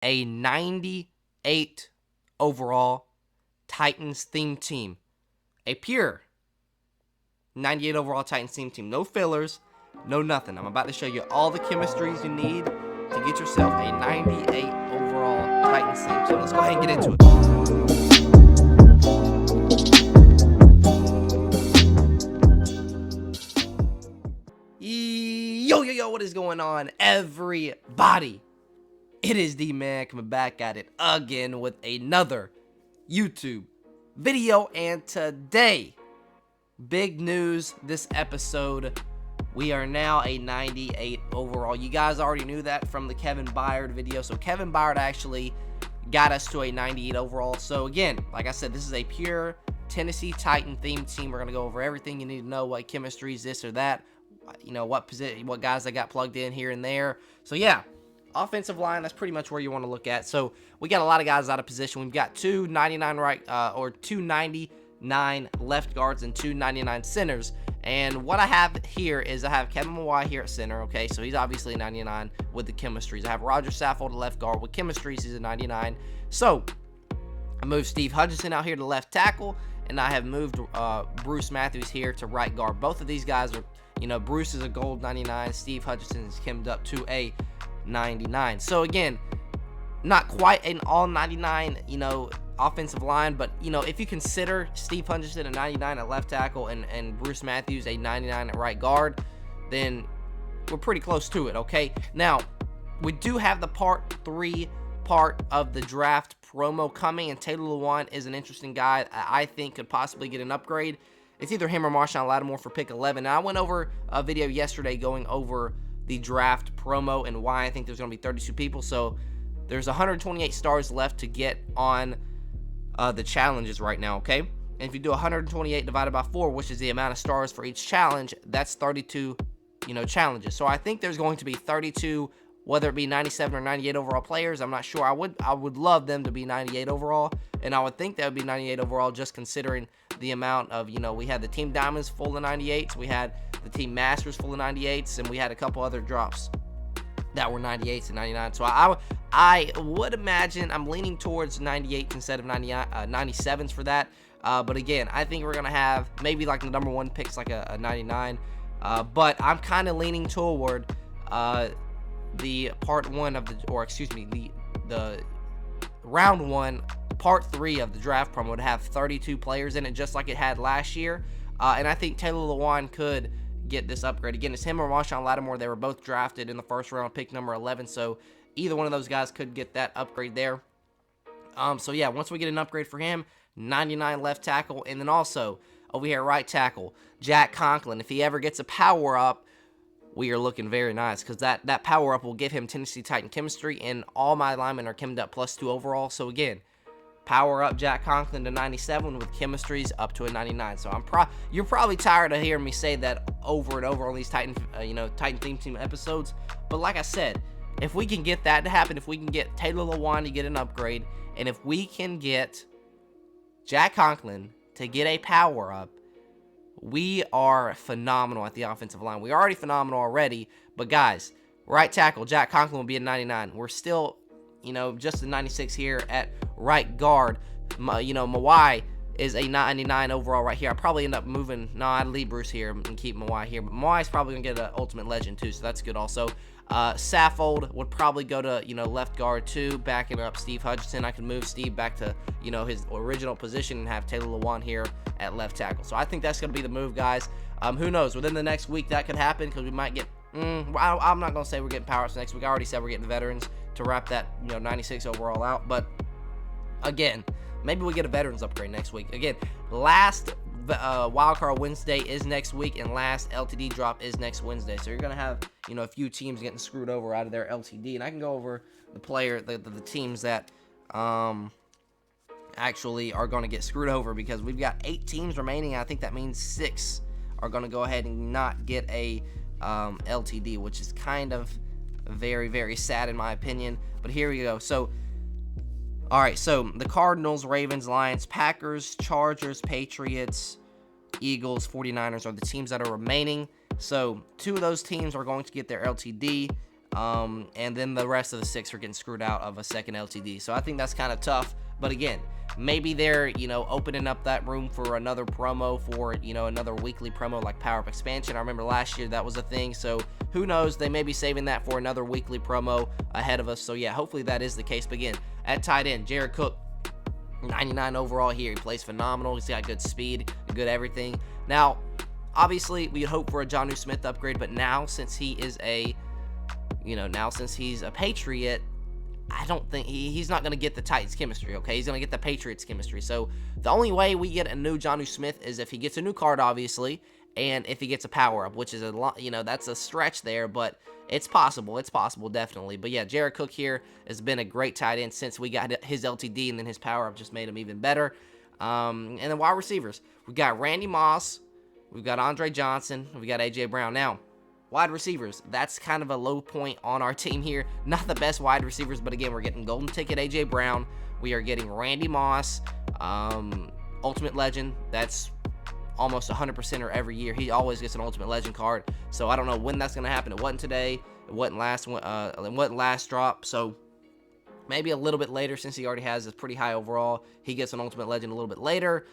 a 98 overall Titans theme team. A pure 98 overall Titans theme team. No fillers, no nothing. I'm about to show you all the chemistries you need to get yourself a 98 overall Titans theme team. Let's go ahead and get into it. Yo, what is going on, everybody? It is D-Man coming back at it again with another YouTube video, and today, big news this episode. We are now a 98 overall. You guys already knew that from the Kevin Byard video. So Kevin Byard actually got us to a 98 overall. So again, like I said, this is a pure Tennessee Titan themed team. We're going to go over everything you need to know, what chemistry is this or that, you know, what position, what guys I got plugged in here and there. So yeah, offensive line, that's pretty much where you want to look at. So we got a lot of guys out of position. We've got two 99 two 99 left guards and two 99 centers. And what I have here is I have Kevin Mawai here at center, okay? So he's obviously 99 with the chemistries. I have Roger Saffold, left guard with chemistries. He's a 99. So I moved Steve Hutchinson out here to left tackle, and I have moved Bruce Matthews here to right guard. Both of these guys are, you know, Bruce is a gold 99. Steve Hutchinson is chemmed up to a 99. So again, not quite an all 99, you know, offensive line, but you know, if you consider Steve Hutchinson a 99 at left tackle and Bruce Matthews a 99 at right guard, then we're pretty close to it. Okay, now we do have the part 3 of the draft promo coming, and Taylor Lewan is an interesting guy I think could possibly get an upgrade. It's either him or Marshawn Lattimore for pick 11. Now, I went over a video yesterday going over the draft promo and why I think there's going to be 32 people. So there's 128 stars left to get on the challenges right now, okay? And if you do 128 divided by 4, which is the amount of stars for each challenge, that's 32, you know, challenges. So I think there's going to be 32, whether it be 97 or 98 overall players. I'm not sure. I would love them to be 98 overall, and I would think that would be 98 overall just considering the amount of, you know, we had the Team Diamonds full of 98s, we had the Team Masters full of 98s, and we had a couple other drops that were 98s and 99. So I would imagine I'm leaning towards 98s instead of 97s for that. But again, I think we're going to have maybe like the number 1 picks like a 99. But I'm kind of leaning toward the part 1 of the, or excuse me, the round 1, part 3 of the draft promo to have 32 players in it, just like it had last year. And I think Taylor Lewan could get this upgrade. Again, it's him or Marshawn Lattimore. They were both drafted in the first round, pick number 11. So either one of those guys could get that upgrade there. So yeah, once we get an upgrade for him, 99 left tackle, and then also over here right tackle, Jack Conklin. If he ever gets a power up, we are looking very nice, because that power up will give him Tennessee Titan chemistry, and all my linemen are chemmed up +2 overall. So again, power up Jack Conklin to 97 with chemistries up to a 99. So you're probably tired of hearing me say that over and over on these Titan theme team episodes. But like I said, if we can get that to happen, if we can get Taylor Lewan to get an upgrade, and if we can get Jack Conklin to get a power up, we are phenomenal at the offensive line. We're already phenomenal already, but guys, right tackle Jack Conklin will be a 99. We're still, you know, just a 96 here at right guard. You know, Mawai is a 99 overall right here. I probably end up moving. No, I'd leave Bruce here and keep Mawai here. But Mawai's probably going to get an ultimate legend too, so that's good also. Saffold would probably go to, you know, left guard too, backing up Steve Hutchinson. I can move Steve back to, you know, his original position and have Taylor Lewan here at left tackle. So I think that's going to be the move, guys. Who knows? Within the next week, that could happen, because we might get... I'm not going to say we're getting power-ups next week. I already said we're getting veterans to wrap that, you know, 96 overall out. But again, maybe we get a veterans upgrade next week. Again, last wildcard Wednesday is next week, and last LTD drop is next Wednesday. So you're going to have, you know, a few teams getting screwed over out of their LTD. And I can go over the teams that actually are going to get screwed over, because we've got 8 teams remaining. I think that means 6 are going to go ahead and not get a LTD, which is kind of very, very sad in my opinion. But here we go. So, all right, so the Cardinals, Ravens, Lions, Packers, Chargers, Patriots, Eagles, 49ers are the teams that are remaining. So 2 of those teams are going to get their LTD. And then the rest of the 6 are getting screwed out of a second LTD. So I think that's kind of tough. But again, maybe they're, opening up that room for another promo, for, another weekly promo like Power Up Expansion. I remember last year that was a thing. So who knows? They may be saving that for another weekly promo ahead of us. So yeah, hopefully that is the case. But again, at tight end, Jared Cook, 99 overall here. He plays phenomenal. He's got good speed, good everything. Now, obviously, we'd hope for a Jonnu Smith upgrade, but now since he is since he's a Patriot, I don't think he's not going to get the Titans chemistry, okay? He's going to get the Patriots chemistry. So the only way we get a new Jonnu Smith is if he gets a new card, obviously, and if he gets a power-up, which is a lot, that's a stretch there, but it's possible. It's possible, definitely. But yeah, Jared Cook here has been a great tight end since we got his LTD, and then his power-up just made him even better. And then wide receivers, we got Randy Moss, we've got Andre Johnson, we got A.J. Brown. Now, wide receivers, that's kind of a low point on our team here. Not the best wide receivers, but again, we're getting golden ticket A.J. Brown. We are getting Randy Moss, Ultimate Legend. That's almost 100% every year. He always gets an Ultimate Legend card. So I don't know when that's going to happen. It wasn't today. It wasn't last drop. So maybe a little bit later, since he already has a pretty high overall. He gets an Ultimate Legend a little bit later.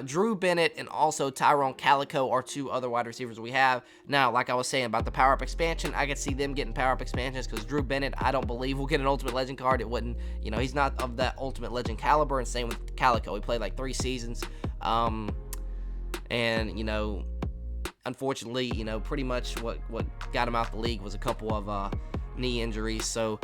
Drew Bennett and also Tyrone Calico are 2 other wide receivers we have. Now, like I was saying about the power-up expansion, I could see them getting power-up expansions because Drew Bennett, I don't believe, will get an Ultimate Legend card. It wouldn't, he's not of that Ultimate Legend caliber, and same with Calico. He played like 3 seasons. And, unfortunately, pretty much what got him out the league was a couple of knee injuries. So,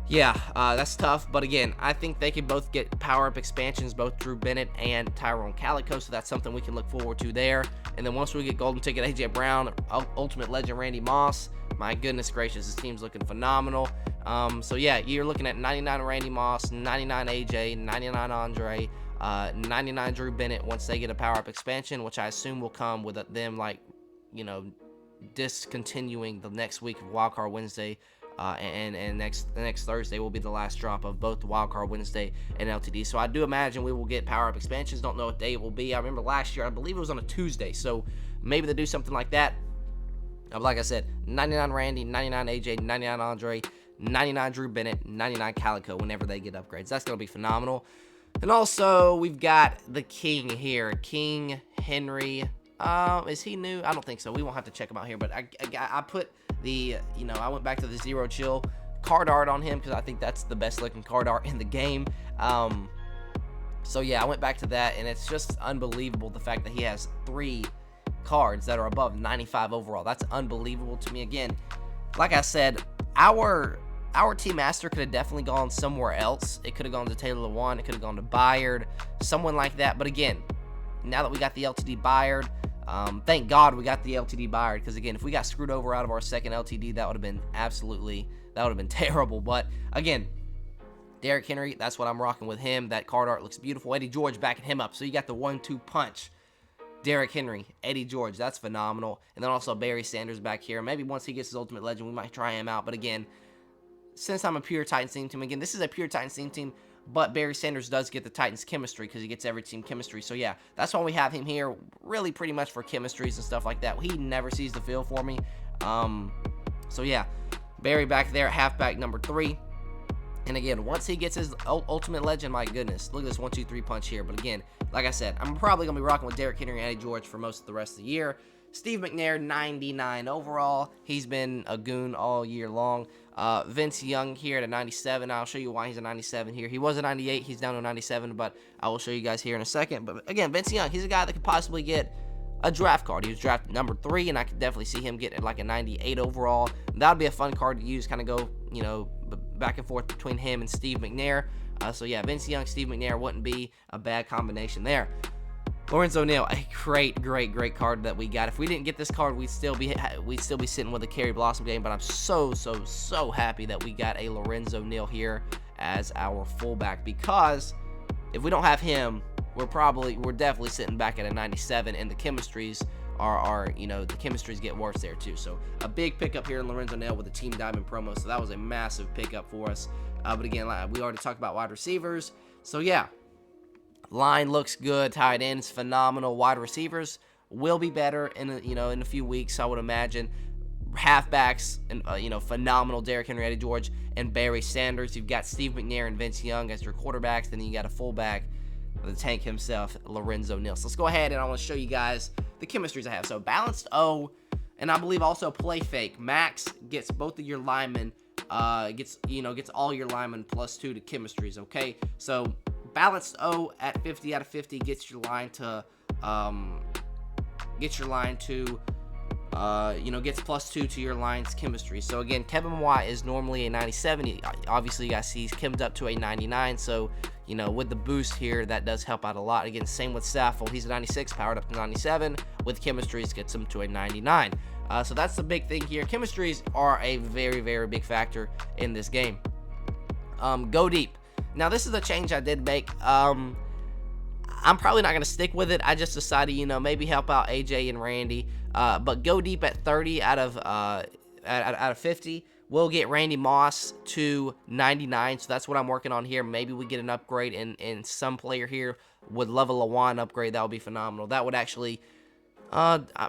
yeah, that's tough. But again, I think they could both get power-up expansions, both Drew Bennett and Tyrone Calico. So that's something we can look forward to there. And then once we get golden ticket A.J. Brown, Ultimate Legend Randy Moss, my goodness gracious, this team's looking phenomenal. So yeah, you're looking at 99 Randy Moss, 99 A.J., 99 Andre, 99 Drew Bennett once they get a power-up expansion, which I assume will come with them, discontinuing the next week of Wildcard Wednesday. And next Thursday will be the last drop of both the Wildcard Wednesday and LTD. So I do imagine we will get power-up expansions. Don't know what day it will be. I remember last year, I believe it was on a Tuesday. So maybe they do something like that. Like I said, 99 Randy, 99 AJ, 99 Andre, 99 Drew Bennett, 99 Calico whenever they get upgrades. That's going to be phenomenal. And also, we've got the King here. King Henry. Is he new? I don't think so. We won't have to check him out here. But I put the, I went back to the Zero Chill card art on him because I think that's the best looking card art in the game. So yeah, I went back to that, and it's just unbelievable the fact that he has 3 cards that are above 95 overall. That's unbelievable to me. Again, like I said, our Team Master could have definitely gone somewhere else. It could have gone to Taylor Lewan. It could have gone to Bayard, someone like that. But again, now that we got the LTD Bayard, thank God we got the LTD Bayard, because again, if we got screwed over out of our second LTD, that would have been terrible. But again, Derrick Henry, that's what I'm rocking with him. That card art looks beautiful. Eddie George backing him up. So you got the 1-2 punch. Derrick Henry, Eddie George, that's phenomenal. And then also Barry Sanders back here. Maybe once he gets his Ultimate Legend, we might try him out. But again, since I'm a pure Titans team, again, this is a pure Titans team, but Barry Sanders does get the Titans chemistry because he gets every team chemistry. So yeah, that's why we have him here, really pretty much for chemistries and stuff like that. He never sees the field for me. So yeah, Barry back there, halfback number 3. And again, once he gets his Ultimate Legend, my goodness, look at this 1-2-3 punch here. But again, like I said, I'm probably going to be rocking with Derrick Henry and Eddie George for most of the rest of the year. Steve McNair, 99 overall. He's been a goon all year long. Vince Young here at a 97. I'll show you why he's a 97 here. He was a 98. He's down to a 97, but I will show you guys here in a second. But again, Vince Young, he's a guy that could possibly get a draft card. He was drafted number 3, and I could definitely see him getting like a 98 overall. That would be a fun card to use, kind of go, back and forth between him and Steve McNair. So yeah, Vince Young, Steve McNair wouldn't be a bad combination there. Lawrence O'Neal, a great card that we got. If we didn't get this card, we'd still be sitting with a Kerry Blossom game. But I'm so happy that we got a Lorenzo Neal here as our fullback, because if we don't have him, we're definitely sitting back at a 97, and the chemistries the chemistries get worse there too. So a big pickup here in Lorenzo Neal with the Team Diamond promo. So that was a massive pickup for us. But again, we already talked about wide receivers. So yeah. Line looks good. Tight ends phenomenal. Wide receivers will be better in a few weeks, I would imagine. halfbacks, and phenomenal Derrick Henry, Eddie George, and Barry Sanders. You've got Steve McNair and Vince Young as your quarterbacks. Then you got a fullback, the tank himself, Lorenzo Neal. So let's go ahead and I want to show you guys the chemistries I have. So balanced O, and I believe also play fake. Max gets both of your linemen, gets all your linemen +2 to chemistries. Okay, so balanced O at 50 out of 50 gets your line to gets +2 to your line's chemistry. So again, Kevin Watt is normally a 97. Obviously, you guys see he's chemmed up to a 99. So, with the boost here, that does help out a lot. Again, same with Saffold. He's a 96, powered up to 97. With chemistries, gets him to a 99. So that's the big thing here. Chemistries are a very, very big factor in this game. Go deep. Now, this is a change I did make. I'm probably not going to stick with it. I just decided, maybe help out AJ and Randy. But go deep at 30 out of 50. We'll get Randy Moss to 99. So that's what I'm working on here. Maybe we get an upgrade in some player here. Would love a Lawan upgrade. That would be phenomenal. That would actually...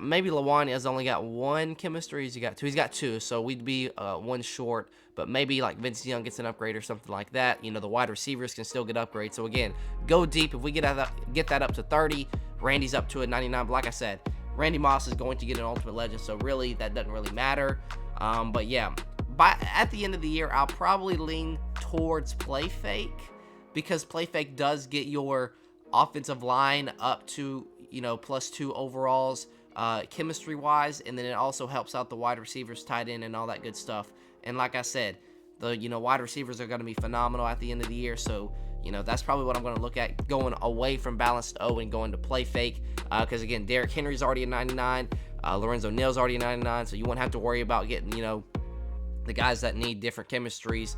maybe Lawan has only got 1 chemistry. He's got 2. He's got 2, so we'd be 1 short. But maybe like Vince Young gets an upgrade or something like that. The wide receivers can still get upgrades. So again, go deep. If we get that up to 30, Randy's up to a 99. But like I said, Randy Moss is going to get an Ultimate Legend, so really that doesn't really matter. But yeah, at the end of the year, I'll probably lean towards play fake, because play fake does get your offensive line up to +2 overalls chemistry wise, and then it also helps out the wide receivers, tight end, and all that good stuff. And like I said, the wide receivers are going to be phenomenal at the end of the year. So that's probably what I'm going to look at, going away from balanced O and going to play fake, because again, Derrick Henry's already a 99, Lorenzo Neal's already a 99, so you won't have to worry about getting the guys that need different chemistries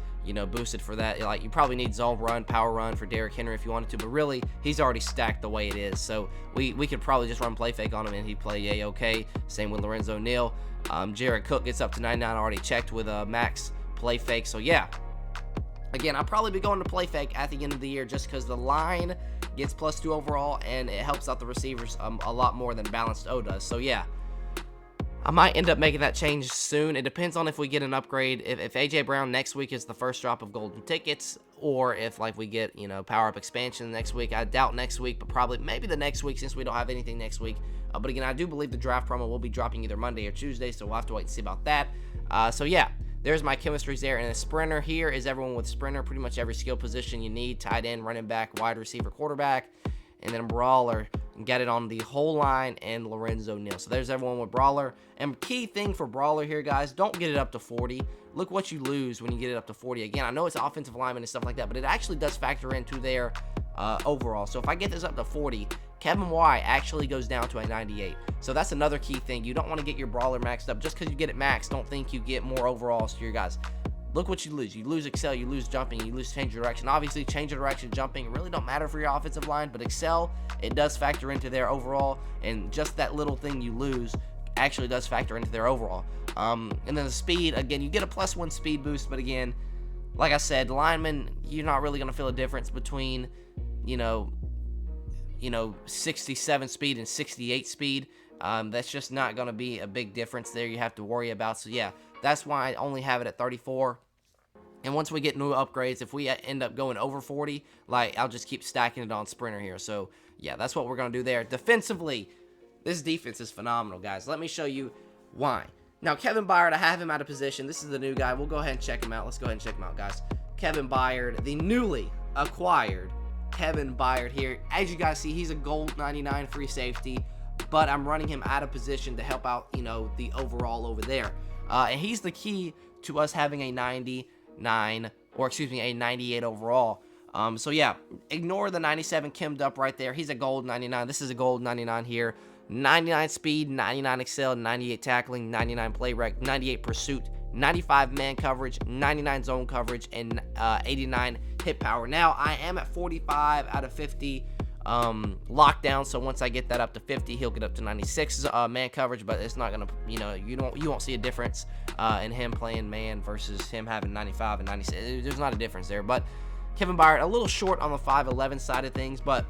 boosted for that. Like, you probably need zone run, power run for Derrick Henry if you wanted to, but really he's already stacked the way it is. So we could probably just run play fake on him and he'd play A-okay. Same with Lorenzo Neal. Jared Cook gets up to 99, already checked with Max play fake. So yeah, again, I'll probably be going to play fake at the end of the year, just because the line gets +2 overall and it helps out the receivers a lot more than balanced O does. So yeah, I might end up making that change soon. It depends on if we get an upgrade. If AJ Brown next week is the first drop of golden tickets, or if like we get power up expansion next week. I doubt next week, but probably maybe the next week, since we don't have anything next week. But again, I do believe the draft promo will be dropping either Monday or Tuesday, so we'll have to wait and see about that. So yeah, there's my chemistries there. And a sprinter here is everyone with sprinter, pretty much every skill position you need: tight end, running back, wide receiver, quarterback. And then Brawler, get it on the whole line, and Lorenzo Neal. So there's everyone with Brawler. And key thing for Brawler here, guys, don't get it up to 40. Look what you lose when you get it up to 40. Again, I know it's offensive lineman and stuff like that, but it actually does factor into their overall. So if I get this up to 40, Kevin Y actually goes down to a 98. So that's another key thing. You don't want to get your Brawler maxed up. Just because you get it maxed, don't think you get more overalls to your guys. Look what you lose. You lose Excel, you lose jumping, you lose change of direction. Obviously, change of direction, jumping really don't matter for your offensive line, but Excel, it does factor into their overall, and just that little thing you lose actually does factor into their overall. And then the speed, again, you get a +1 speed boost, but again, like I said, linemen, you're not really going to feel a difference between, 67 speed and 68 speed. That's just not going to be a big difference there you have to worry about. So yeah, that's why I only have it at 34. And once we get new upgrades, if we end up going over 40, like, I'll just keep stacking it on sprinter here. So yeah, that's what we're going to do there. Defensively, this defense is phenomenal, guys. Let me show you why. Now, Kevin Byard, I have him out of position. This is the new guy. We'll go ahead and check him out. Let's go ahead and check him out, guys. Kevin Byard, the newly acquired Kevin Byard here. As you guys see, he's a gold 99 free safety, but I'm running him out of position to help out, the overall over there. And he's the key to us having a 99, or excuse me, a 98 overall. So yeah, ignore the 97 chemmed up right there. He's a gold 99. This is a gold 99 here. 99 speed, 99 excel, 98 tackling, 99 play rec, 98 pursuit, 95 man coverage, 99 zone coverage, and 89 hit power. Now, I am at 45 out of 50 lockdown, so once I get that up to 50, he'll get up to 96 man coverage, but it's not gonna, you won't see a difference in him playing man versus him having 95 and 96. There's not a difference there. But Kevin Byard, a little short on the 5'11 side of things, but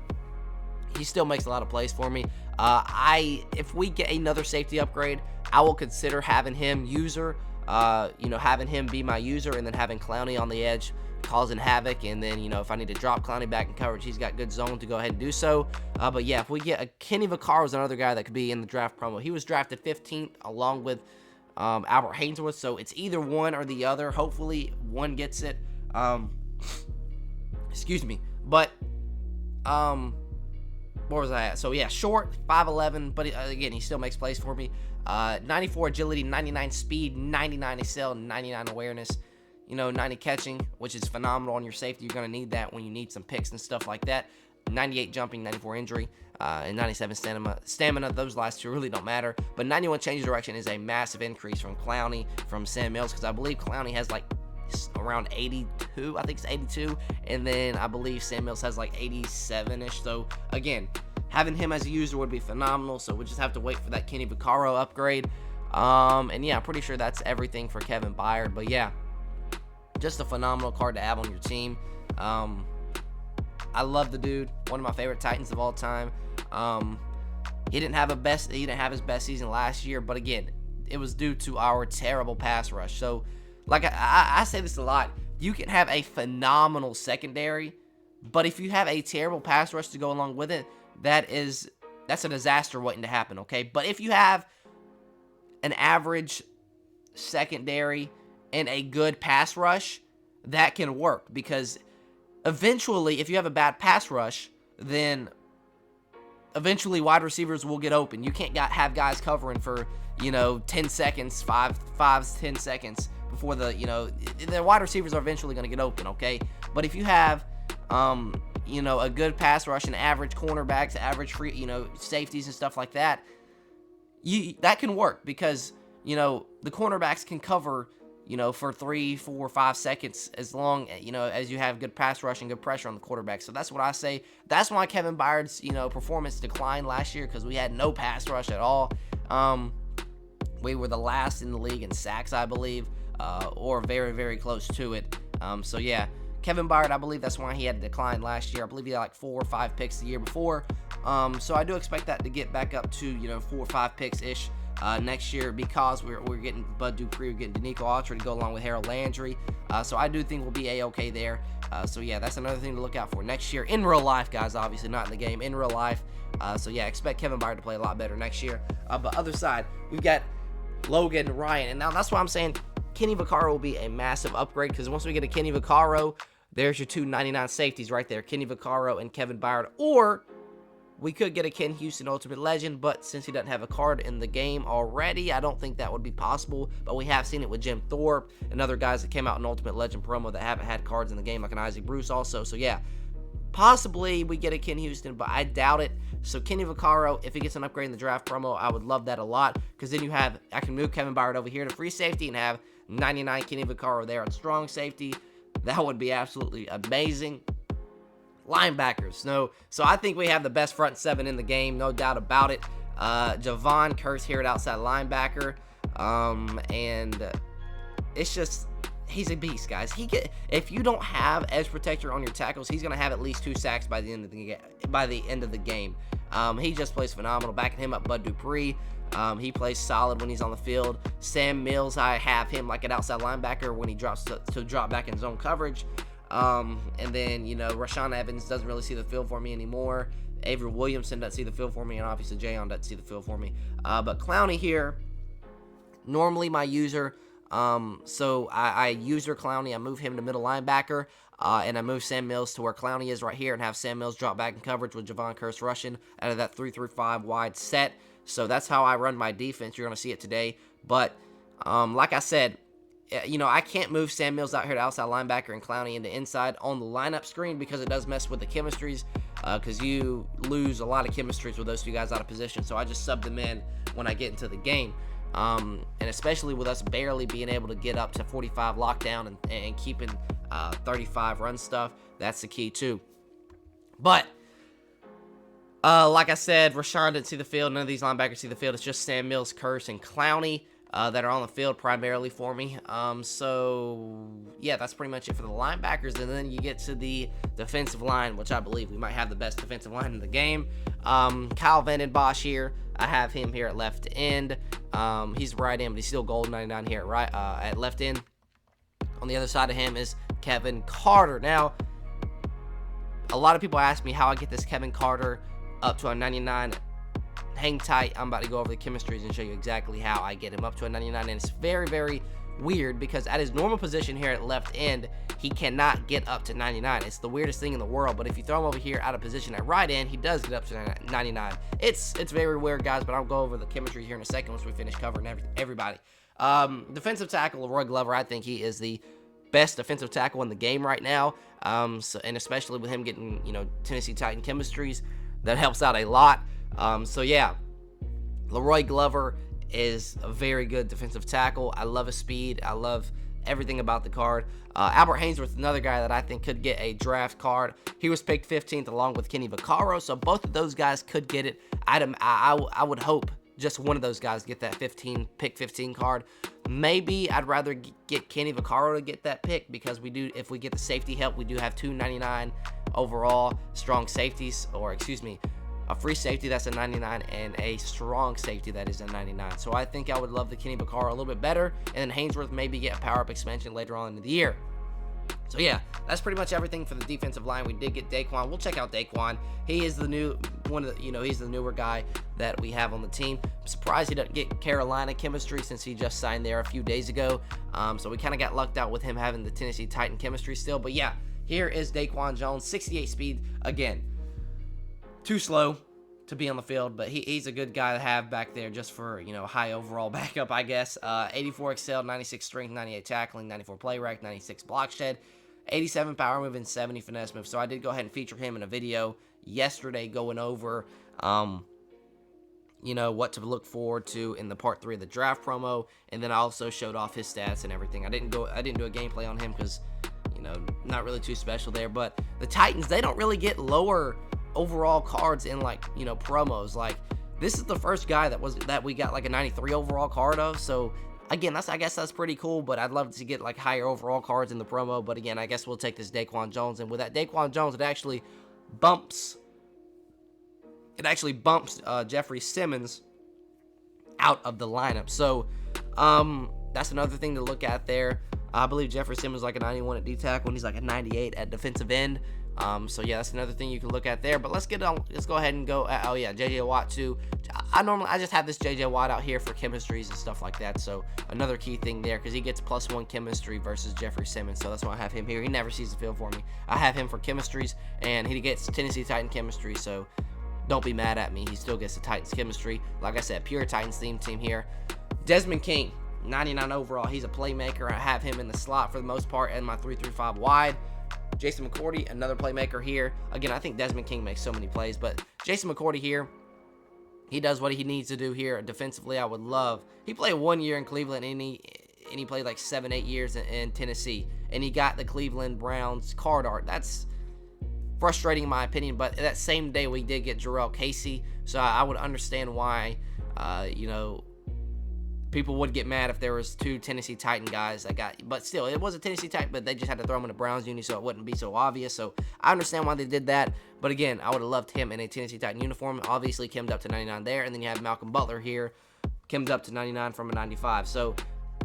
he still makes a lot of plays for me. If we get another safety upgrade, I will consider having him user, having him be my user, and then having Clowney on the edge causing havoc. And then, if I need to drop Clowney back in coverage, he's got good zone to go ahead and do so. But yeah, if we get a Kenny Vaccaro is another guy that could be in the draft promo. He was drafted 15th along with Albert Haynesworth, so it's either one or the other. Hopefully one gets it. Excuse me. But where was I at? So yeah, short, 5'11", but again, he still makes plays for me. 94 agility, 99 speed, 99 excel, 99 awareness, 90 catching, which is phenomenal on your safety. You're going to need that when you need some picks and stuff like that. 98 jumping, 94 injury, and 97 stamina. Those last two really don't matter. But 91 change of direction is a massive increase from Clowney, from Sam Mills, because I believe Clowney has like around 82. I think it's 82. And then I believe Sam Mills has like 87-ish. So again, having him as a user would be phenomenal. So we'll just have to wait for that Kenny Vaccaro upgrade. And yeah, I'm pretty sure that's everything for Kevin Byard. But yeah, just a phenomenal card to have on your team. I love the dude. One of my favorite Titans of all time. He didn't have his best season last year, but again, it was due to our terrible pass rush. So, like I say this a lot, you can have a phenomenal secondary, but if you have a terrible pass rush to go along with it, that's a disaster waiting to happen. Okay, but if you have an average secondary and a good pass rush, that can work, because eventually, if you have a bad pass rush, then eventually wide receivers will get open. You can't have guys covering for, 10 seconds, 10 seconds before the wide receivers are eventually going to get open, okay? But if you have, a good pass rush and average cornerbacks, average free, safeties and stuff like that, that can work, because, the cornerbacks can cover, for 3, 4, 5 seconds, as long, as you have good pass rush and good pressure on the quarterback. So that's what I say. That's why Kevin Byard's, performance declined last year, because we had no pass rush at all. We were the last in the league in sacks, I believe, or very, very close to it. So yeah, Kevin Byard, I believe that's why he had a decline last year. I believe he had like 4 or 5 picks the year before. So I do expect that to get back up to, 4 or 5 picks-ish. Next year, because we're getting Bud Dupree, we're getting Danico Autry to go along with Harold Landry. So I do think we'll be A-okay there. So yeah, that's another thing to look out for next year in real life, guys. Obviously not in the game, in real life. So yeah, expect Kevin Byard to play a lot better next year. But other side, we've got Logan Ryan, and now that's why I'm saying Kenny Vaccaro will be a massive upgrade, because once we get a Kenny Vaccaro, there's your 2 99 safeties right there, Kenny Vaccaro and Kevin Byard. Or we could get a Ken Houston Ultimate Legend, but since he doesn't have a card in the game already, I don't think that would be possible. But we have seen it with Jim Thorpe and other guys that came out in Ultimate Legend promo that haven't had cards in the game, like an Isaac Bruce also. So yeah, possibly we get a Ken Houston, but I doubt it. So Kenny Vaccaro, if he gets an upgrade in the draft promo, I would love that a lot, because then I can move Kevin Byard over here to free safety and have 99 Kenny Vaccaro there at strong safety. That would be absolutely amazing. Linebackers, so I think we have the best front 7 in the game, no doubt about it. Javon Curse here at outside linebacker, and it's just, he's a beast, guys. If you don't have edge protector on your tackles, he's gonna have at least 2 sacks by the end of the game. He just plays phenomenal. Backing him up, Bud Dupree. He plays solid when he's on the field. Sam Mills, I have him like an outside linebacker when he drops to drop back in zone coverage. And then, Rashaan Evans doesn't really see the field for me anymore. Avery Williamson doesn't see the field for me, and obviously Jayon doesn't see the field for me. But Clowney here, normally my user. So I user Clowney. I move him to middle linebacker, and I move Sam Mills to where Clowney is right here, and have Sam Mills drop back in coverage with Javon Curse rushing out of that 3-3-5 wide set. So that's how I run my defense. You're going to see it today. But like I said, I can't move Sam Mills out here to outside linebacker and Clowney into inside on the lineup screen, because it does mess with the chemistries, because you lose a lot of chemistries with those 2 guys out of position. So I just sub them in when I get into the game. And especially with us barely being able to get up to 45 lockdown and keeping 35 run stuff, that's the key too. But like I said, Rashaan didn't see the field. None of these linebackers see the field. It's just Sam Mills, Curse, and Clowney. that are on the field primarily for me. So yeah, that's pretty much it for the linebackers. And then you get to the defensive line, which I believe we might have the best defensive line in the game. Kyle Vandenbosch here. I have him here at left end. He's right end, but he's still gold 99 here at left end. On the other side of him is Kevin Carter. Now, a lot of people ask me how I get this Kevin Carter up to a 99. Hang tight. I'm about to go over the chemistries and show you exactly how I get him up to a 99. And it's very, very weird because at his normal position here at left end, he cannot get up to 99. It's the weirdest thing in the world. But if you throw him over here out of position at right end, he does get up to 99. It's very weird, guys, but I'll go over the chemistry here in a second once we finish covering everybody. Defensive tackle, Leroy Glover, I think he is the best defensive tackle in the game right now. And especially with him getting, Tennessee Titan chemistries, that helps out a lot. So yeah, Leroy Glover is a very good defensive tackle. I love his speed. I love everything about the card. Albert Haynesworth, another guy that I think could get a draft card. He was picked 15th along with Kenny Vaccaro, so both of those guys could get it. I would hope just one of those guys get that pick 15 card. Maybe I'd rather get Kenny Vaccaro to get that pick because if we get the safety help, we do have 299 overall strong safeties, or excuse me, a free safety that's a 99 and a strong safety that is a 99. So I think I would love the Kenny Vaccaro a little bit better, and then Haynesworth maybe get a power-up expansion later on in the year. So yeah, that's pretty much everything for the defensive line. We did get Daquan. We'll check out Daquan. He is the new he's the newer guy that we have on the team. I'm surprised he doesn't get Carolina chemistry since he just signed there a few days ago. So we kind of got lucked out with him having the Tennessee Titan chemistry still. But yeah, here is Daquan Jones, 68 speed. Again, too slow to be on the field, but he's a good guy to have back there just for, high overall backup, I guess. 84 excel, 96 strength, 98 tackling, 94 play rec, 96 block shed, 87 power move, and 70 finesse move. So I did go ahead and feature him in a video yesterday going over, what to look forward to in the part 3 of the draft promo, and then I also showed off his stats and everything. I didn't do a gameplay on him because, not really too special there. But the Titans, they don't really get lower overall cards in promos. Like, this is the first guy that we got like a 93 overall card of. So again, I guess that's pretty cool, but I'd love to get like higher overall cards in the promo. But again, I guess we'll take this Daquan Jones, and with that Daquan Jones, it actually bumps Jeffrey Simmons out of the lineup. So that's another thing to look at there. I believe Jeffrey Simmons is like a 91 at D-tackle, and he's like a 98 at defensive end. So yeah, that's another thing you can look at there. But let's go ahead and go. Oh yeah, JJ Watt too. I just have this JJ Watt out here for chemistries and stuff like that. So another key thing there, because he gets +1 chemistry versus Jeffrey Simmons. So that's why I have him here. He never sees the field for me. I have him for chemistries, and he gets Tennessee Titan chemistry. So don't be mad at me. He still gets the Titans chemistry. Like I said, pure Titans team here. Desmond King, 99 overall. He's a playmaker. I have him in the slot for the most part in my 3-3-5 wide. Jason McCourty, another playmaker here. Again, I think Desmond King makes so many plays, but Jason McCourty here, he does what he needs to do here defensively. I would love. He played 1 year in Cleveland, and he played like 7-8 years in Tennessee, and he got the Cleveland Browns card art. That's frustrating in my opinion, but that same day we did get Jarrell Casey, so I would understand why, people would get mad if there was 2 Tennessee Titan guys that got, but still, it was a Tennessee Titan, but they just had to throw him in a Browns uni so it wouldn't be so obvious. So I understand why they did that, but again, I would have loved him in a Tennessee Titan uniform. Obviously, Kimmed up to 99 there, and then you have Malcolm Butler here, Kimmed up to 99 from a 95. So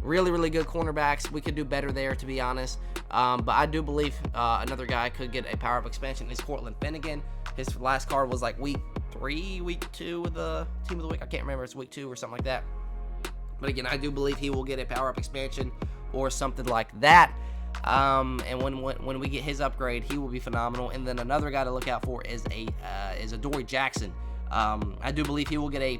really, really good cornerbacks. We could do better there, to be honest. But I do believe another guy could get a power-up expansion is Cortland Finnegan. His last card was like week 2 with the team of the week. I can't remember. It's week 2 or something like that. But again, I do believe he will get a power-up expansion or something like that. And when we get his upgrade, he will be phenomenal. And then another guy to look out for is a Dory Jackson. I do believe he will get a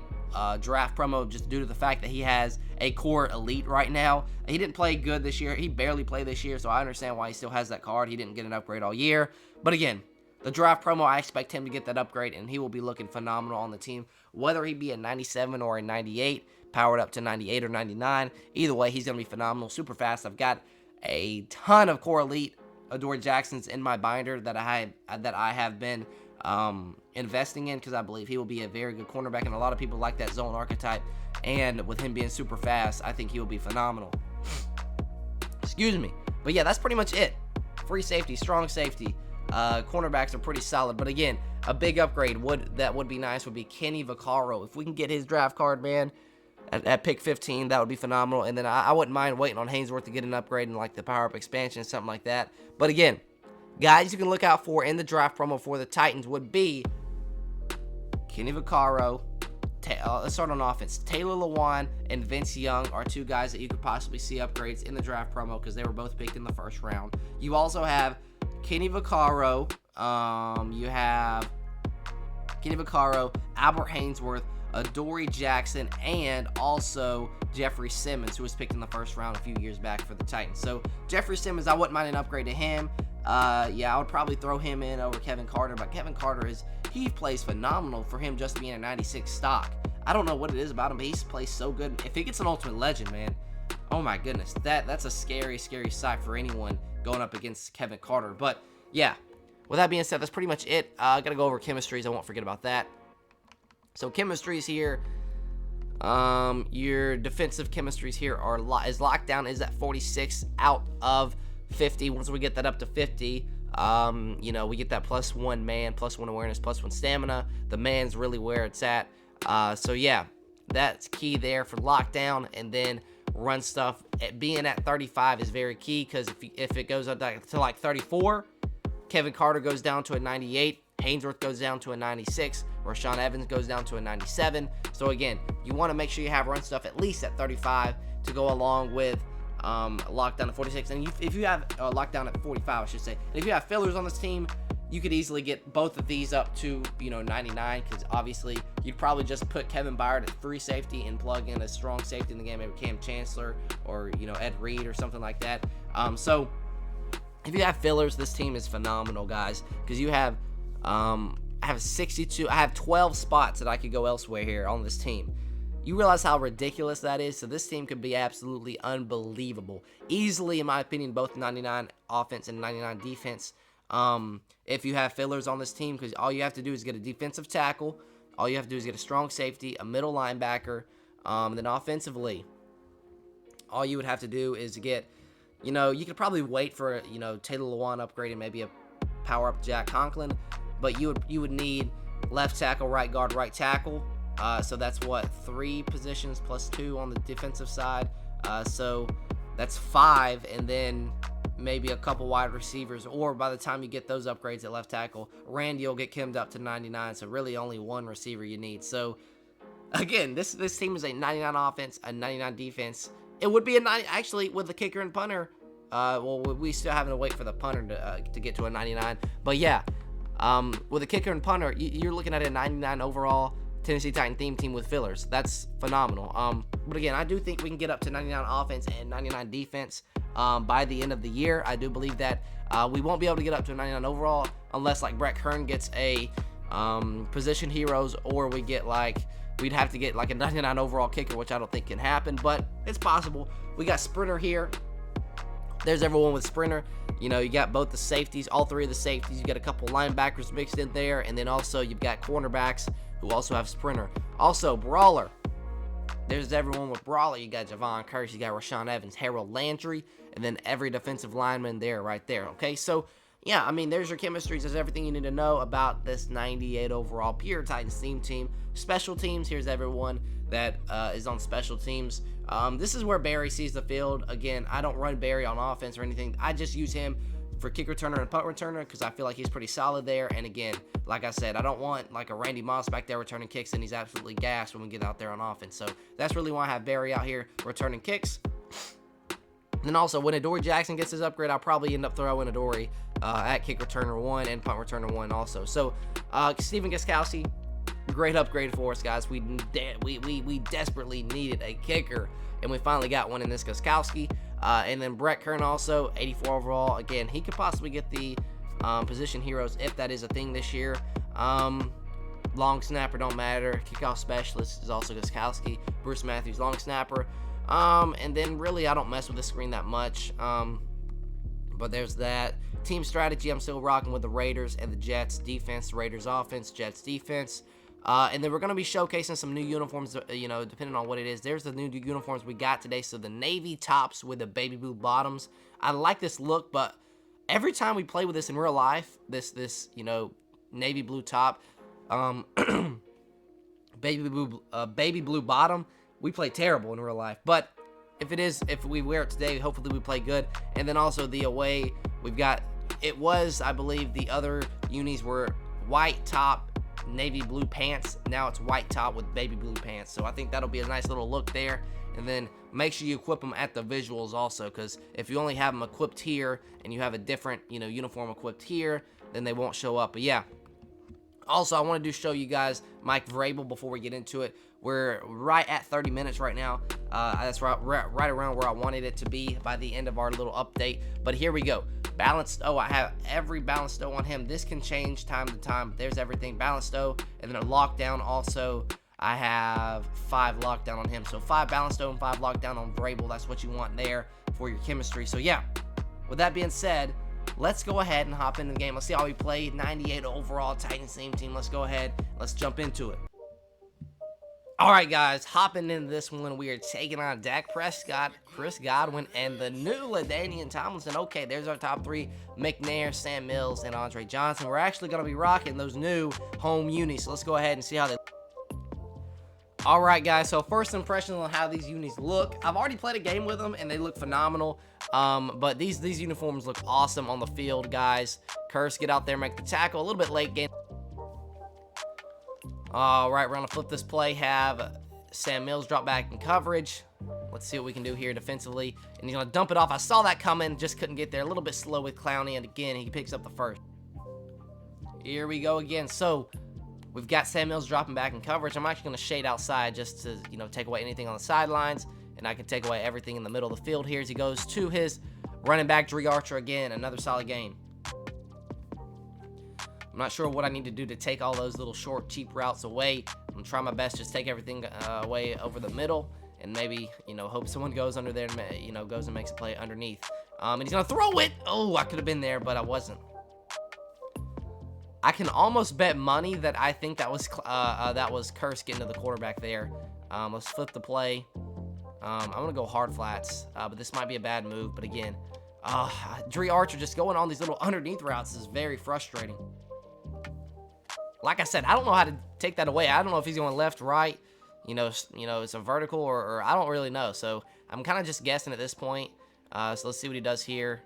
draft promo just due to the fact that he has a core elite right now. He didn't play good this year. He barely played this year, so I understand why he still has that card. He didn't get an upgrade all year. But again, the draft promo, I expect him to get that upgrade, and he will be looking phenomenal on the team. Whether he be a 97 or a 98, powered up to 98 or 99, either way, he's going to be phenomenal, super fast. I've got a ton of core elite Adoree Jacksons in my binder that I have been investing in, because I believe he will be a very good cornerback, and a lot of people like that zone archetype. And with him being super fast, I think he will be phenomenal. Excuse me. But yeah, that's pretty much it. Free safety, strong safety. Cornerbacks are pretty solid. But again, a big upgrade that would be nice would be Kenny Vaccaro. If we can get his draft card, man, at pick 15, that would be phenomenal. And then I wouldn't mind waiting on Haynesworth to get an upgrade in like the power-up expansion, something like that. But again, guys you can look out for in the draft promo for the Titans would be Kenny Vaccaro. Let's start on offense. Taylor Lewan and Vince Young are two guys that you could possibly see upgrades in the draft promo because they were both picked in the first round. You also have Kenny Vaccaro. You have Kenny Vaccaro, Albert Haynesworth, Adoree Jackson, and also Jeffrey Simmons, who was picked in the first round a few years back for the Titans. So Jeffrey Simmons, I wouldn't mind an upgrade to him. Yeah, I would probably throw him in over Kevin Carter, but Kevin Carter he plays phenomenal for him just being a 96 stock. I don't know what it is about him, but he plays so good. If he gets an ultimate legend, man, oh my goodness, that's a scary, scary sight for anyone going up against Kevin Carter. But yeah, with that being said, that's pretty much it. I gotta go over chemistries. I won't forget about that. So chemistries here, your defensive chemistries here is lockdown is at 46 out of 50. Once we get that up to 50, you know, we get that +1 man, +1 awareness, +1 stamina. The man's really where it's at. So yeah, that's key there for lockdown. And then run stuff being at 35 is very key, because if it goes up to like 34, Kevin Carter goes down to a 98, Haynesworth goes down to a 96, Rashaan Evans goes down to a 97. So again, you want to make sure you have run stuff at least at 35 to go along with lockdown at 46. And if you have lockdown at 45, I should say. And if you have fillers on this team, you could easily get both of these up to 99, because obviously you'd probably just put Kevin Byard at free safety and plug in a strong safety in the game, maybe Cam Chancellor or Ed Reed or something like that. So if you have fillers, this team is phenomenal, guys, because you have I have 12 spots that I could go elsewhere here on this team. You realize how ridiculous that is? So this team could be absolutely unbelievable. Easily, in my opinion, both 99 offense and 99 defense. If you have fillers on this team, because all you have to do is get a defensive tackle. All you have to do is get a strong safety, a middle linebacker. Then offensively, all you would have to do is get, you could probably wait for, Taylor Lewan upgrade and maybe a power-up Jack Conklin. But you would need left tackle, right guard, right tackle. So that's what, 3 positions plus 2 on the defensive side. So that's 5, and then maybe a couple wide receivers. Or by the time you get those upgrades at left tackle, Randy will get kimmed up to 99. So really only 1 receiver you need. So again, this team is a 99 offense, a 99 defense. It would be a 90 actually with the kicker and punter. Well, we still having to wait for the punter to get to a 99. But yeah, with a kicker and punter, you're looking at a 99 overall Tennessee Titan theme team with fillers. That's phenomenal. But again, I do think we can get up to 99 offense and 99 defense by the end of the year. I do believe that we won't be able to get up to 99 overall unless like Brett Kern gets a position heroes, or we'd have to get like a 99 overall kicker, which I don't think can happen, but it's possible. We got Sprinter here. There's everyone with Sprinter. You got both the safeties, all 3 of the safeties. You got a couple linebackers mixed in there, and then also you've got cornerbacks who also have Sprinter. Also, Brawler. There's everyone with Brawler. You got Javon Curse, you got Rashaan Evans, Harold Landry, and then every defensive lineman there, right there. Okay, so yeah, I mean, there's your chemistries. There's everything you need to know about this 98 overall pure Titans theme team. Special teams, here's everyone that is on special teams. This is where Barry sees the field. Again, I don't run Barry on offense or anything. I just use him for kick returner and punt returner because I feel like he's pretty solid there. And again, like I said, I don't want like a Randy Moss back there returning kicks and he's absolutely gassed when we get out there on offense. So that's really why I have Barry out here returning kicks. And then also, when Adoree Jackson gets his upgrade, I'll probably end up throwing Adoree at kick returner 1 and punt returner 1 also. So Stephen Gostkowski, great upgrade for us, guys. We desperately needed a kicker, and we finally got one in this Gostkowski. And then Brett Kern also, 84 overall. Again, he could possibly get the position heroes if that is a thing this year. Long snapper don't matter. Kickoff specialist is also Gostkowski. Bruce Matthews, long snapper. And then really I don't mess with the screen that much. But But there's that. Team strategy, I'm still rocking with the Raiders and the Jets defense, Raiders offense, Jets defense. And then we're going to be showcasing some new uniforms, depending on what it is. There's the new uniforms we got today. So the navy tops with the baby blue bottoms. I like this look, but every time we play with this in real life, this navy blue top, baby blue bottom, we play terrible in real life. But if we wear it today, hopefully we play good. And then also the away, we've got, I believe the other unis were white top, navy blue pants. Now it's white top with baby blue pants. So I think that'll be a nice little look there. And then make sure you equip them at the visuals also, because if you only have them equipped here and you have a different, uniform equipped here, then they won't show up. But yeah. Also, I wanted to show you guys Mike Vrabel before we get into it. We're right at 30 minutes right now. That's right around where I wanted it to be by the end of our little update. But here we go. Balanced O, I have every balanced O on him. This can change time to time. There's everything balanced O. And then a lockdown also. I have 5 lockdown on him. So 5 balanced O and 5 lockdown on Vrabel. That's what you want there for your chemistry. So yeah, with that being said, let's go ahead and hop into the game. Let's see how we played. 98 overall, Titans same team. Let's go ahead. Let's jump into it. All right, guys, hopping into this one, we are taking on Dak Prescott, Chris Godwin, and the new LaDainian Tomlinson. Okay, there's our top 3, McNair, Sam Mills, and Andre Johnson. We're actually going to be rocking those new home unis, so let's go ahead and see how they look. All right, guys, so first impressions on how these unis look. I've already played a game with them, and they look phenomenal. But these uniforms look awesome on the field, guys. Curse, get out there, make the tackle. A little bit late game. All right, we're going to flip this play. Have Sam Mills drop back in coverage. Let's see what we can do here defensively. And he's going to dump it off. I saw that coming. Just couldn't get there. A little bit slow with Clowney. And again, he picks up the first. Here we go again. So we've got Sam Mills dropping back in coverage. I'm actually going to shade outside just to, take away anything on the sidelines. And I can take away everything in the middle of the field here as he goes to his running back, Dre Archer, again. Another solid game. I'm not sure what I need to do to take all those little short, cheap routes away. I'm going to try my best, just take everything away over the middle. And maybe, hope someone goes under there and, goes and makes a play underneath. And he's going to throw it. Oh, I could have been there, but I wasn't. I can almost bet money that I think that was Curse getting to the quarterback there. Let's flip the play. I'm going to go hard flats, but this might be a bad move. But again, Dre Archer just going on these little underneath routes is very frustrating. Like I said, I don't know how to take that away. I don't know if he's going left, right. It's a vertical or I don't really know. So I'm kind of just guessing at this point. So let's see what he does here.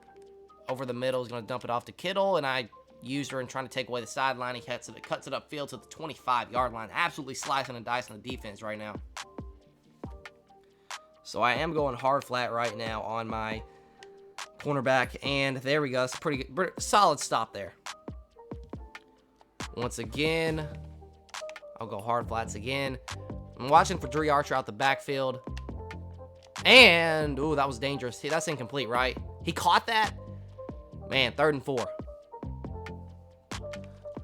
Over the middle, he's going to dump it off to Kittle, and I used her and trying to take away the sideline. He cuts it upfield to the 25-yard line. Absolutely slicing and dicing the defense right now. So I am going hard flat right now on my cornerback, and there we go. That's a pretty good, solid stop there. Once again, I'll go hard flats again. I'm watching for Dre Archer out the backfield. And, ooh, that was dangerous. See, that's incomplete, right? He caught that? Man, 3rd and 4.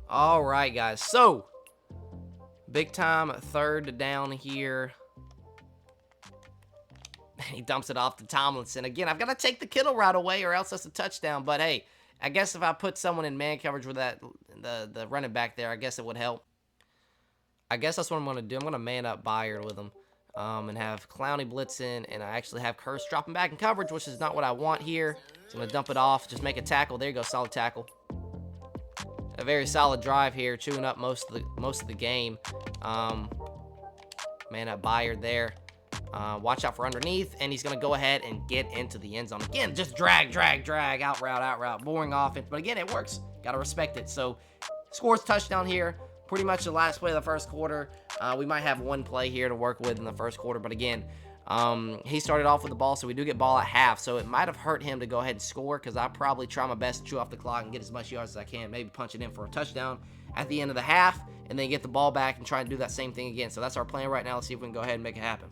All right, guys. So, big time 3rd down here. He dumps it off to Tomlinson. Again, I've got to take the Kittle right away or else that's a touchdown. But, hey, I guess if I put someone in man coverage with the running back there, I guess it would help. I guess that's what I'm going to do. I'm going to man up Byard with him and have Clowney blitzing, and I actually have Curse dropping back in coverage, which is not what I want here. So I'm going to dump it off, just make a tackle. There you go, solid tackle. A very solid drive here, chewing up most of the game. Man up Byard there. Watch out for underneath, and he's going to go ahead and get into the end zone. Again, just drag, out route. Boring offense, but again, it works. Got to respect it. So, scores touchdown here. Pretty much the last play of the first quarter. We might have one play here to work with in the first quarter, but again, he started off with the ball, so we do get ball at half, so it might have hurt him to go ahead and score because I probably try my best to chew off the clock and get as much yards as I can, maybe punch it in for a touchdown at the end of the half, and then get the ball back and try and do that same thing again. So that's our plan right now. Let's see if we can go ahead and make it happen.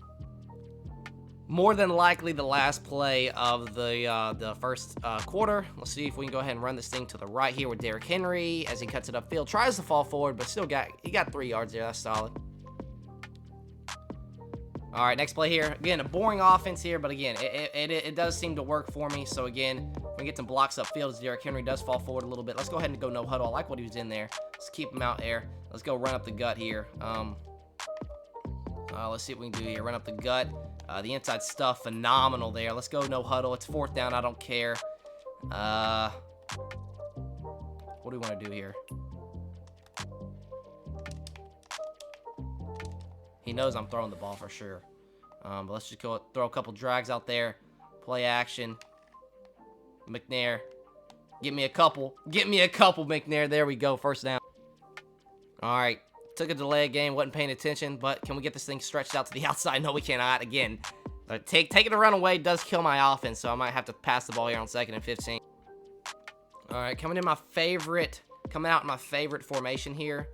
More than likely the last play of the first quarter. Let's see if we can go ahead and run this thing to the right here with Derrick Henry as he cuts it upfield. Tries to fall forward, but still he got 3 yards there. That's solid. All right, next play here. Again, a boring offense here, but again, it does seem to work for me. So again, We get some blocks upfield as Derrick Henry does fall forward a little bit. Let's go ahead and go no huddle. I like what he was in there. Let's keep him out there. Let's go run up the gut here. Let's see what we can do here. Run up the gut. The inside stuff, phenomenal there. Let's go no huddle. It's 4th down. I don't care. What do we want to do here? He knows I'm throwing the ball for sure. But let's just go throw a couple drags out there. Play action. McNair. Get me a couple. Get me a couple, McNair. There we go. 1st down. All right. Took a delay game. Wasn't paying attention. But can we get this thing stretched out to the outside? No, we cannot. Again, taking a run away does kill my offense. So I might have to pass the ball here on 2nd and 15. All right. Coming out in my favorite formation here.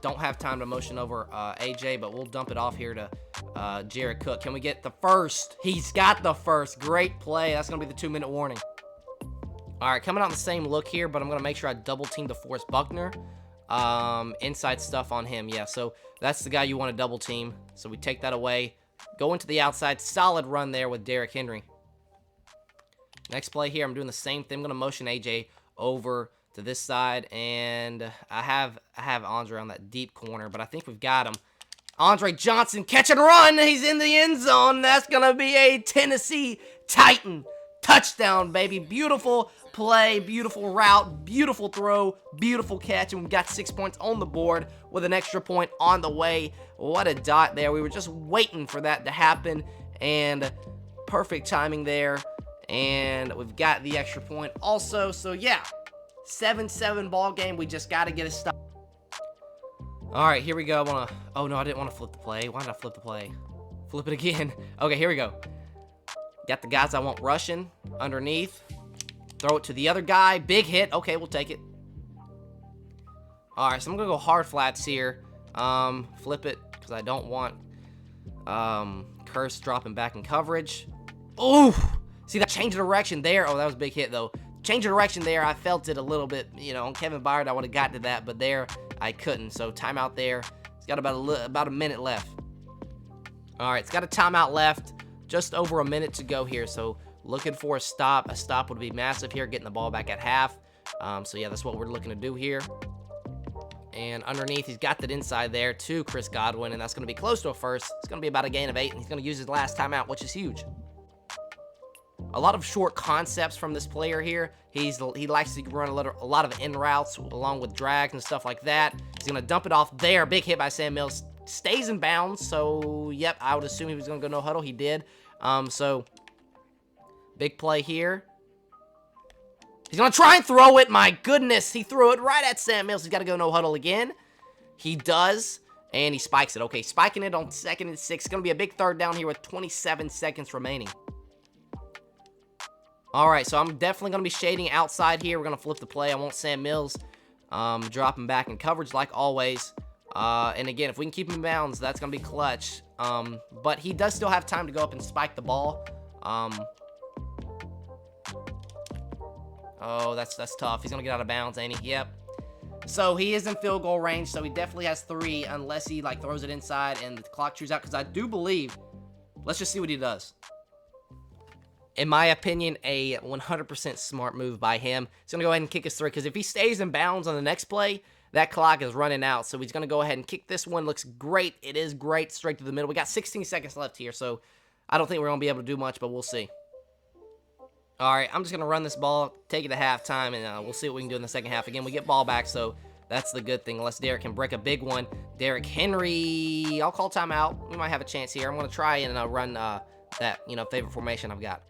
Don't have time to motion over AJ, but we'll dump it off here to Jared Cook. Can we get the first? He's got the first. Great play. That's going to be the 2-minute warning. All right, coming out in the same look here, but I'm going to make sure I double team DeForest Buckner. Inside stuff on him. Yeah, so that's the guy you want to double team. So we take that away. Go into the outside. Solid run there with Derrick Henry. Next play here, I'm doing the same thing. I'm going to motion AJ over to this side, and I have Andre on that deep corner, but I think we've got him. Andre Johnson, catch and run. He's in the end zone. That's going to be a Tennessee Titan touchdown, baby. Beautiful play, beautiful route, beautiful throw, beautiful catch, and we've got 6 points on the board with an extra point on the way. What a dot there. We were just waiting for that to happen, and perfect timing there, and we've got the extra point also. So, yeah. 7-7 ball game. We just got to get a stop. All right, here we go. Oh, no, I didn't want to flip the play. Why did I flip the play? Flip it again. Okay, here we go. Got the guys I want rushing underneath. Throw it to the other guy. Big hit. Okay, we'll take it. All right, so I'm going to go hard flats here. Flip it because I don't want Curse dropping back in coverage. Ooh! See that change of direction there? Oh, that was a big hit, though. Change of direction there, I felt it a little bit, on Kevin Byard, I would have gotten to that, but there, I couldn't. So, timeout there. It's got about a minute left. All right, it's got a timeout left. Just over a minute to go here. So, looking for a stop. A stop would be massive here, getting the ball back at half. So, yeah, that's what we're looking to do here. And underneath, he's got that inside there to Chris Godwin, and that's going to be close to a first. It's going to be about a gain of 8, and he's going to use his last timeout, which is huge. A lot of short concepts from this player here. He likes to run a lot of in routes along with drags and stuff like that. He's going to dump it off there. Big hit by Sam Mills. Stays in bounds. So, yep, I would assume he was going to go no huddle. He did. So, big play here. He's going to try and throw it. My goodness. He threw it right at Sam Mills. He's got to go no huddle again. He does. And he spikes it. Okay, spiking it on 2nd and 6. It's going to be a big 3rd down here with 27 seconds remaining. All right, so I'm definitely going to be shading outside here. We're going to flip the play. I want Sam Mills dropping back in coverage like always. And again, if we can keep him in bounds, that's going to be clutch. But he does still have time to go up and spike the ball. Oh, that's tough. He's going to get out of bounds, ain't he? Yep. So he is in field goal range, so he definitely has 3 unless he throws it inside and the clock chews out, because I do believe. Let's just see what he does. In my opinion, a 100% smart move by him. He's going to go ahead and kick his 3, because if he stays in bounds on the next play, that clock is running out. So he's going to go ahead and kick this one. Looks great. It is great. Straight to the middle. We got 16 seconds left here, so I don't think we're going to be able to do much, but we'll see. All right, I'm just going to run this ball, take it to halftime, and we'll see what we can do in the second half. Again, we get ball back, so that's the good thing, unless Derrick can break a big one. Derrick Henry, I'll call timeout. We might have a chance here. I'm going to try and run that, favorite formation I've got.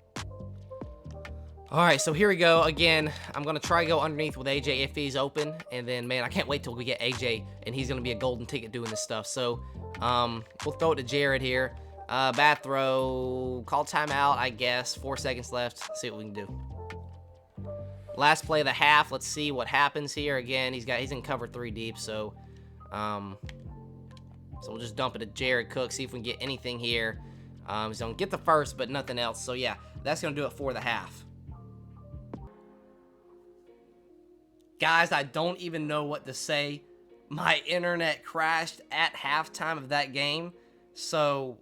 All right, so here we go. Again, I'm going to try to go underneath with AJ if he's open. And then, man, I can't wait till we get AJ, and he's going to be a golden ticket doing this stuff. So, we'll throw it to Jared here. Bad throw. Call timeout, I guess. 4 seconds left. Let's see what we can do. Last play of the half. Let's see what happens here. Again, he's in cover 3 deep, so we'll just dump it to Jared Cook, see if we can get anything here. He's going to get the first, but nothing else. So, yeah, that's going to do it for the half. Guys, I don't even know what to say. My internet crashed at halftime of that game. So,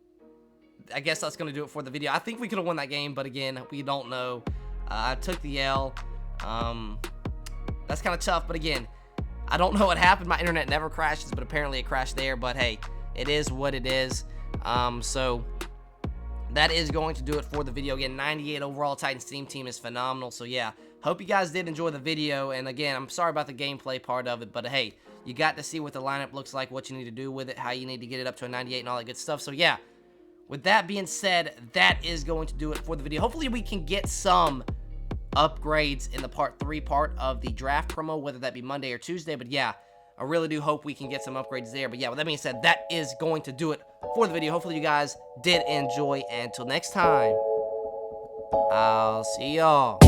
I guess that's going to do it for the video. I think we could have won that game, but again, we don't know. I took the L. That's kind of tough, but again, I don't know what happened. My internet never crashes, but apparently it crashed there. But hey, it is what it is. So that is going to do it for the video. Again, 98 overall Titans team is phenomenal. So yeah, hope you guys did enjoy the video. And again, I'm sorry about the gameplay part of it, but hey, you got to see what the lineup looks like, what you need to do with it, how you need to get it up to a 98 and all that good stuff. So yeah, with that being said, that is going to do it for the video. Hopefully we can get some upgrades in the part 3 of the draft promo, whether that be Monday or Tuesday. But yeah, I really do hope we can get some upgrades there. But yeah, with that being said, that is going to do it for the video. Hopefully you guys did enjoy. And until next time, I'll see y'all.